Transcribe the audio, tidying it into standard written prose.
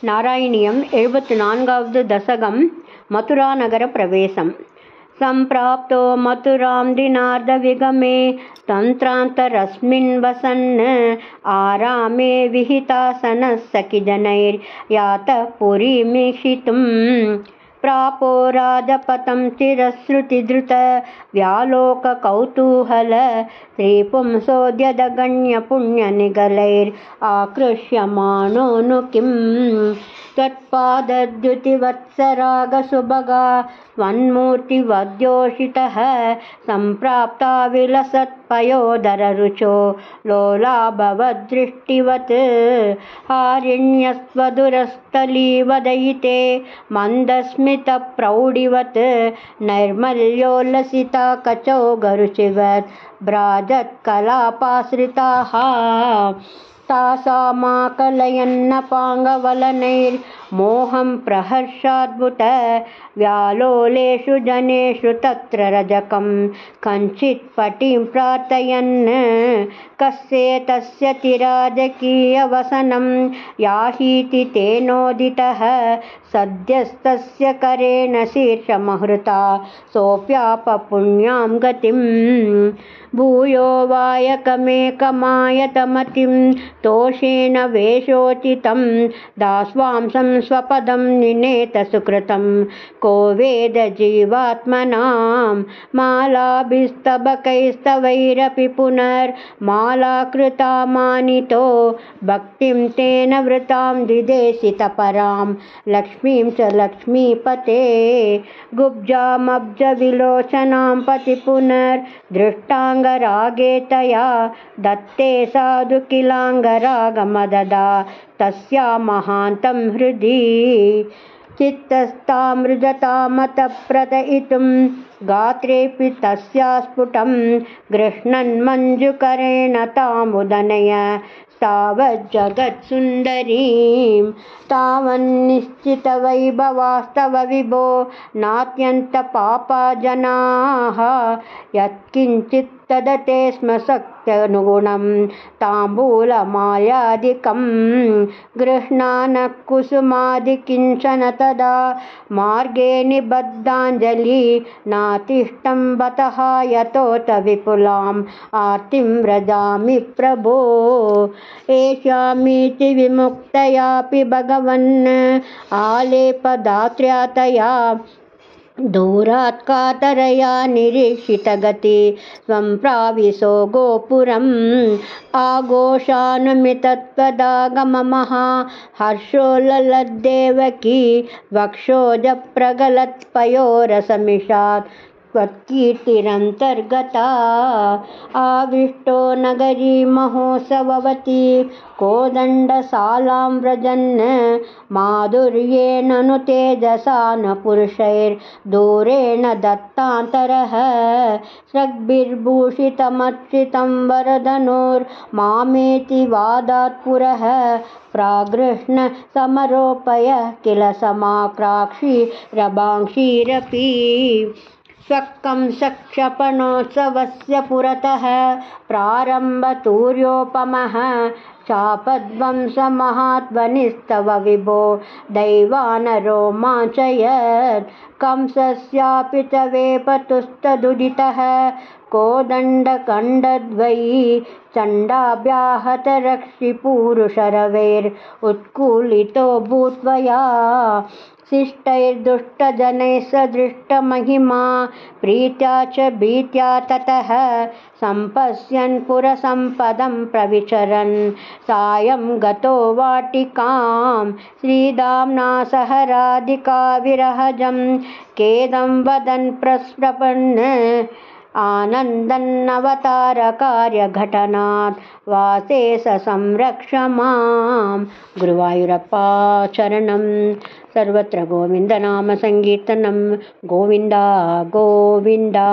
नारायणीयम् 74வது दशकम् मथुरानगर प्रवेशम् सम्प्राप्तो मथुरां दिनार्धविगमे तन्त्रान्तरस्मिन् वसन् आरामे विहितासनः सखिजनैर्यातः पुरीमीक्षितुम् प्रापो राजपथं चिरश्रुतिधृत व्यालोककौतूहल स्त्रीपुंसोद्यदगण्यपुण्यनिगलैराकृष्यमाणो नु किम् त्वत्पादद्युतिवत्सरागसुभगा त्वन्मूर्तिवद्योषितः सम्प्राप्ता विलसत्पयोदररुचो लोलाभवदृष्टिवत् हारिण्यस्वदुरस्थलीवदयिते मन्दस्मितप्रौढिवत् नैर्मल्योल्लसिता कचौगरुचिवत् भ्राजत्कलापाश्रिताः तासामाकलयन्नपाङ्गवलनैर्मोहं प्रहर्षाद्भुत व्यालोलेषु जनेषु तत्र रजकं कञ्चित् पटिं प्रार्थयन् कस्येतस्य तिराजकीयवसनं याहीति तेनोदितः सद्यस्तस्य करेण शीर्षमहृता सोऽप्यापपुण्यां गतिम् भूयो वायकमेकमायतमतिं तोषेण वेशोचितं दास्वांसं स्वपदं निनेत सुकृतं को वेद जीवात्मनां मालाभिस्तबकैस्तवैरपि पुनर्मालाकृता मानितो भक्तिं तेन वृतां दिदेशितपरां लक्ष्मीं च लक्ष्मीपते गुब्जामब्जविलोचनां पति पुनर्दृष्टाङ्गरागे तया दत्ते साधु किलाङ्गरागमददा तस्या महान्तं हृदि चित्तस्तामृजतामतप्रदयितुं गात्रेऽपि तस्या स्फुटं गृह्णन् मञ्जुकरेण तामुदनय तावज्जगत्सुन्दरीं तावन्निश्चितवैभवास्तव विभो नात्यन्तपापा जनाः यत्किञ्चित् तदते स्म शक्त्यनुगुणं ताम्बूलमाल्यादिकं गृह्णानः कुसुमादिकिञ्चन तदा मार्गे निबद्धाञ्जलि नातिष्ठं बतः यतोऽत विपुलाम् आर्तिं व्रजामि प्रभो एषामीति विमुक्तयापि भगवन् आलेपदात्र्यातया दूरात् कातरया निरीक्षितगति स्वं प्राविशो गोपुरम् आघोषानुमितत्वदागममहा हर्षोल्ललद्देवकी वक्षोजप्रगलत्पयोरसमिषात् त्वत्कीर्तिरन्तर्गता आविष्टो नगरी महोत्सववती कोदण्डशालां व्रजन् माधुर्येण नु तेजसा न पुरुषैर्दूरेण दत्तान्तरः स्रग्भिर्भूषितमर्चितं वरधनुर्मामेति वादात् पुरः प्रागृह्ण समरोपय किल समाक्राक्षी रभांक्षीरपि स्वक्कं सक्षपणोत्सवस्य पुरतः प्रारम्भतूर्योपमः चापद्वंसमहाध्वनिस्तव विभो दैवानरोमाञ्चयत् कंसस्यापि च वेपतुस्तदुदितः कोदण्डखण्डद्वयी चण्डाभ्याहतरक्षिपूरुषरवैरुत्कूलितो भूत्वया शिष्टैर्दुष्टजनैः सदृष्टमहिमा प्रीत्या च भीत्या ततः सम्पश्यन् पुरसम्पदं प्रविचरन् सायं गतो वाटिकां श्रीदाम्ना सह राधिका विरहजं खेदं वदन् प्रस्रपन् आनन्दन्नवतारकार्यघटनात् वासे स संरक्ष मां गुरुवायूरप्पा चरणं सर्वत्र गोविन्दनाम संकीर्तनं गोविन्दा गोविन्दा।